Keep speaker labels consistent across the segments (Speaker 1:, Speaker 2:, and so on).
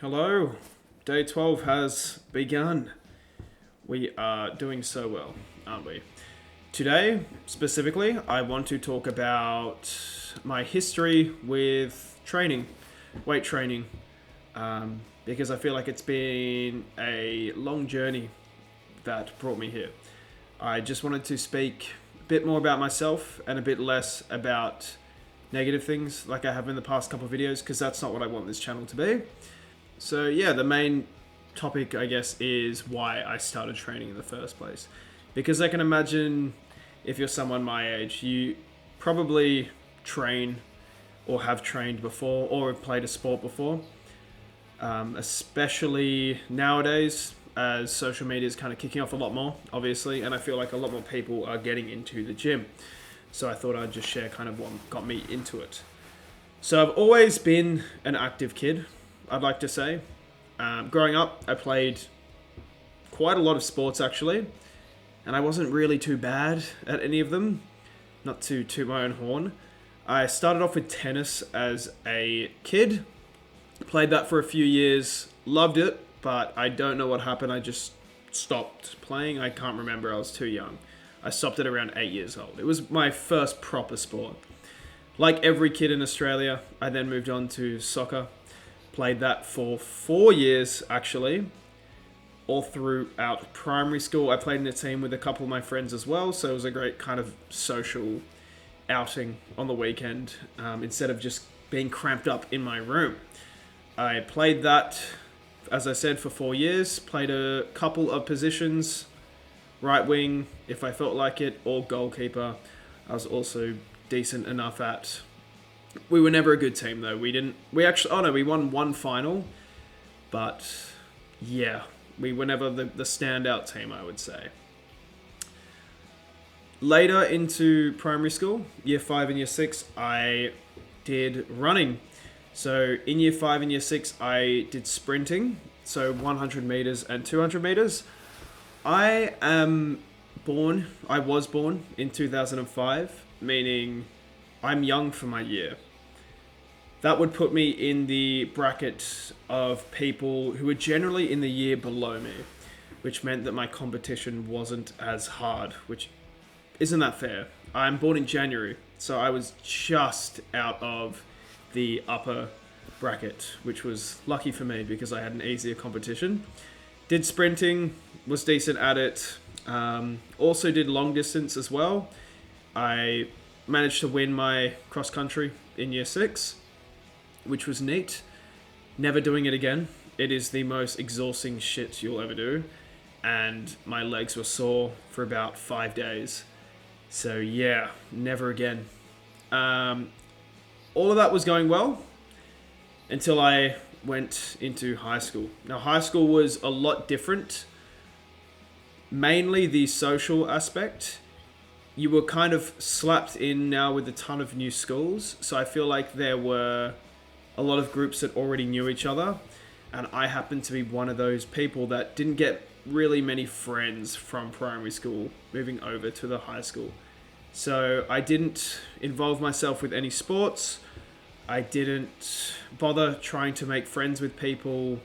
Speaker 1: Hello, day 12 has begun. We are doing so well, aren't we? Today, specifically, I want to talk about my history with training, weight training, because I feel like it's been a long journey that brought me here. I just wanted to speak a bit more about myself and a bit less about negative things like I have in the past couple of videos, because that's not what I want this channel to be. So yeah, the main topic, I guess, is why I started training in the first place. Because I can imagine if you're someone my age, you probably train or have trained before or have played a sport before. Especially nowadays, as social media is kind of kicking off a lot more, obviously, and I feel like a lot more people are getting into the gym. So I thought I'd just share kind of what got me into it. So I've always been an active kid, I'd like to say. Growing up, I played quite a lot of sports actually, and I wasn't really too bad at any of them, not to toot my own horn. I started off with tennis as a kid, played that for a few years, loved it, but I don't know what happened. I just stopped playing. I can't remember, I was too young. I stopped at around 8 years old. It was my first proper sport. Like every kid in Australia, I then moved on to soccer. Played that for 4 years, actually, all throughout primary school. I played in a team with a couple of my friends as well, so it was a great kind of social outing on the weekend instead of just being cramped up in my room. I played that, as I said, for 4 years. Played a couple of positions, right wing if I felt like it, or goalkeeper. I was also decent enough at. We were never a good team though. We won one final, but yeah, we were never the standout team, I would say. Later into primary school, year 5 and year 6, I did running. So in year 5 and year 6, I did sprinting, so 100 meters and 200 meters. I was born in 2005, meaning I'm young for my year. That would put me in the bracket of people who were generally in the year below me, which meant that my competition wasn't as hard, which isn't that fair. I'm born in January, so I was just out of the upper bracket, which was lucky for me because I had an easier competition. Did sprinting, was decent at it. Also did long distance as well. I managed to win my cross country in year 6, which was neat. Never doing it again. It is the most exhausting shit you'll ever do. And my legs were sore for about 5 days. So yeah, never again. All of that was going well until I went into high school. Now, high school was a lot different. Mainly the social aspect. You were kind of slapped in now with a ton of new schools. So I feel like there were a lot of groups that already knew each other. And I happened to be one of those people that didn't get really many friends from primary school moving over to the high school. So I didn't involve myself with any sports. I didn't bother trying to make friends with people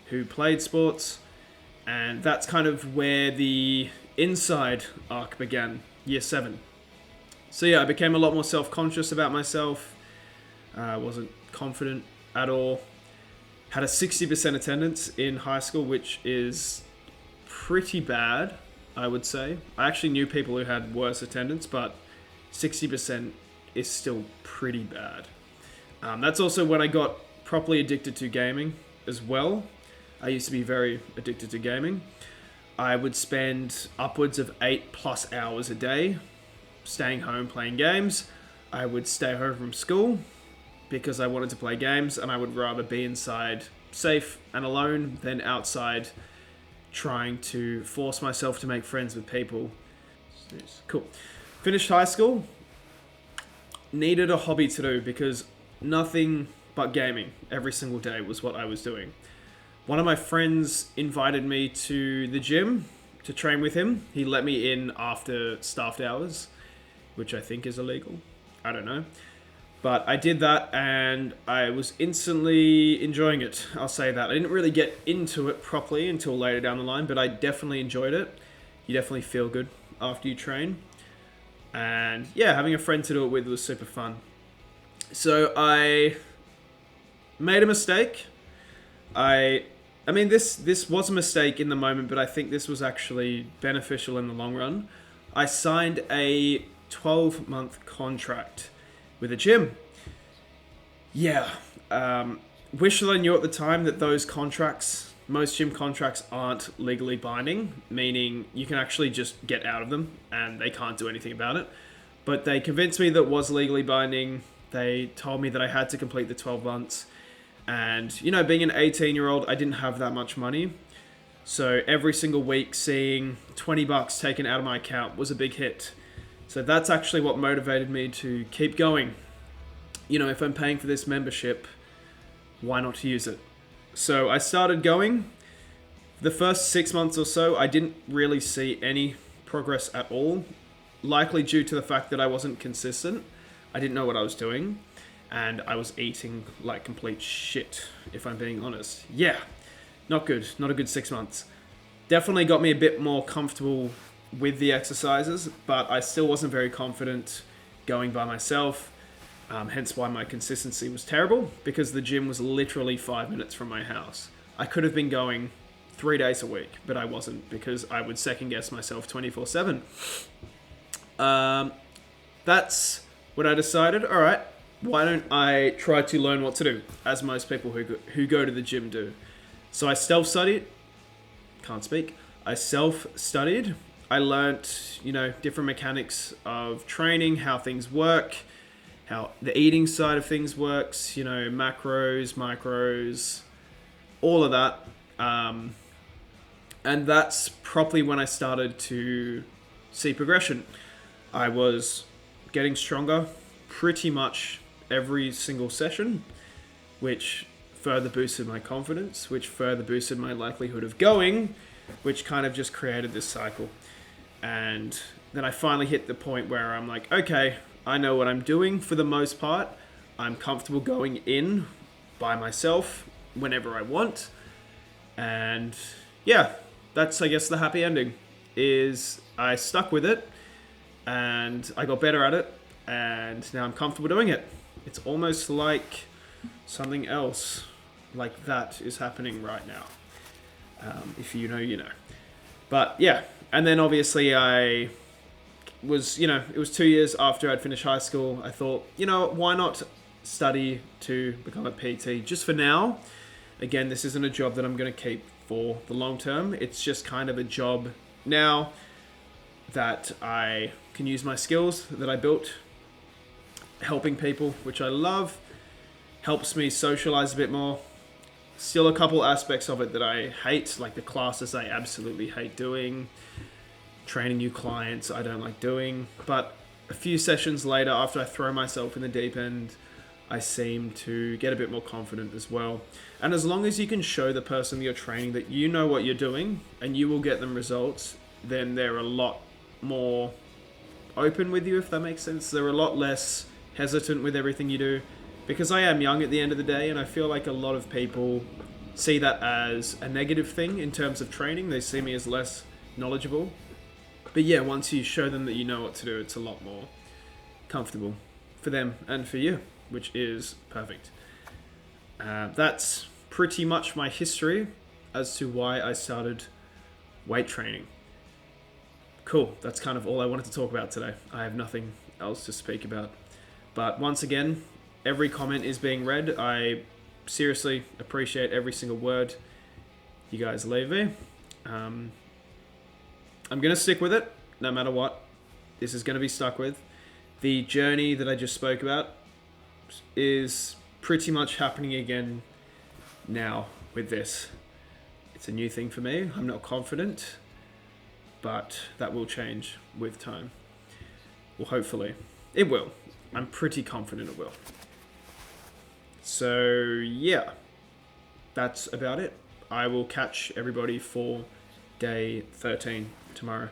Speaker 1: who played sports. And that's kind of where the inside arc began, year 7. So yeah, I became a lot more self-conscious about myself. I wasn't confident at all. Had a 60% attendance in high school, which is pretty bad, I would say. I actually knew people who had worse attendance, but 60% is still pretty bad. That's also when I got properly addicted to gaming as well. I used to be very addicted to gaming. I would spend upwards of 8+ hours a day staying home playing games. I would stay home from school because I wanted to play games, and I would rather be inside safe and alone than outside trying to force myself to make friends with people. Cool. Finished high school. Needed a hobby to do because nothing but gaming every single day was what I was doing. One of my friends invited me to the gym to train with him. He let me in after staffed hours, which I think is illegal. I don't know. But I did that and I was instantly enjoying it. I'll say that. I didn't really get into it properly until later down the line, but I definitely enjoyed it. You definitely feel good after you train. And yeah, having a friend to do it with was super fun. So I made a mistake. I mean this was a mistake in the moment, but I think this was actually beneficial in the long run. I signed a 12-month contract with a gym. Yeah. Wish that I knew at the time that those contracts, most gym contracts aren't legally binding, meaning you can actually just get out of them and they can't do anything about it. But they convinced me that it was legally binding. They told me that I had to complete the 12 months. And, you know, being an 18-year-old, I didn't have that much money. So every single week seeing $20 taken out of my account was a big hit. So that's actually what motivated me to keep going. You know, if I'm paying for this membership, why not use it? So I started going. The first 6 months or so, I didn't really see any progress at all. Likely due to the fact that I wasn't consistent. I didn't know what I was doing. And I was eating like complete shit, if I'm being honest. Yeah, not good. Not a good 6 months. Definitely got me a bit more comfortable with the exercises, but I still wasn't very confident going by myself. Hence why my consistency was terrible, because the gym was literally 5 minutes from my house. I could have been going 3 days a week, but I wasn't, because I would second guess myself 24/7. That's what I decided. All right, why don't I try to learn what to do, as most people who go to the gym do. So I self-studied. I self-studied. I learnt, you know, different mechanics of training, how things work, how the eating side of things works, you know, macros, micros, all of that. And that's probably when I started to see progression. I was getting stronger pretty much every single session, which further boosted my confidence, which further boosted my likelihood of going, which kind of just created this cycle. And then I finally hit the point where I'm like, okay, I know what I'm doing for the most part. I'm comfortable going in by myself whenever I want. And yeah, that's, I guess, the happy ending is I stuck with it and I got better at it and now I'm comfortable doing it. It's almost like something else like that is happening right now. If you know, you know. But yeah, and then obviously I was, you know, it was 2 years after I'd finished high school. I thought, you know, why not study to become a PT just for now? Again, this isn't a job that I'm going to keep for the long term. It's just kind of a job now that I can use my skills that I built helping people, which I love. Helps me socialize a bit more. Still a couple aspects of it that I hate, like the classes I absolutely hate doing. Training new clients I don't like doing. But a few sessions later, after I throw myself in the deep end, I seem to get a bit more confident as well. And as long as you can show the person you're training that you know what you're doing and you will get them results, then they're a lot more open with you, if that makes sense. They're a lot less hesitant with everything you do. Because I am young at the end of the day, and I feel like a lot of people see that as a negative thing in terms of training. They see me as less knowledgeable. But yeah, once you show them that you know what to do, it's a lot more comfortable for them and for you, which is perfect. That's pretty much my history as to why I started weight training. Cool, that's kind of all I wanted to talk about today. I have nothing else to speak about. But once again, every comment is being read. I seriously appreciate every single word you guys leave me. I'm going to stick with it no matter what. This is going to be stuck with. The journey that I just spoke about is pretty much happening again now with this. It's a new thing for me. I'm not confident, but that will change with time. Well, hopefully. It will. I'm pretty confident it will. So, yeah. That's about it. I will catch everybody for day 13 tomorrow.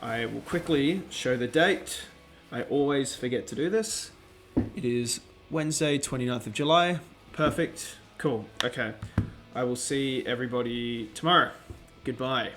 Speaker 1: I will quickly show the date. I always forget to do this. It is Wednesday, 29th of July. Perfect. Cool. Okay. I will see everybody tomorrow. Goodbye.